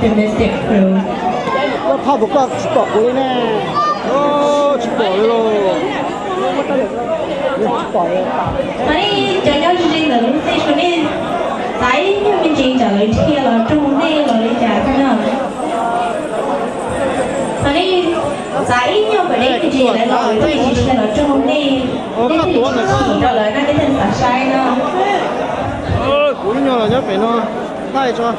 optimistic crew. 我泡不够吃饱回呢，哦，吃饱了喽，吃饱了。Đấy, cho nhau chương trình lớn thì cho nên tại chương trình trả lời kia là trong đây là để trả thế nào. Đấy, tại nhau phải đấy thì lại nói tôi chỉ là trong đây. Thì chỉ trả lời cái thân phận sai nó. Cúi nhau là nhớ phải nó thay cho.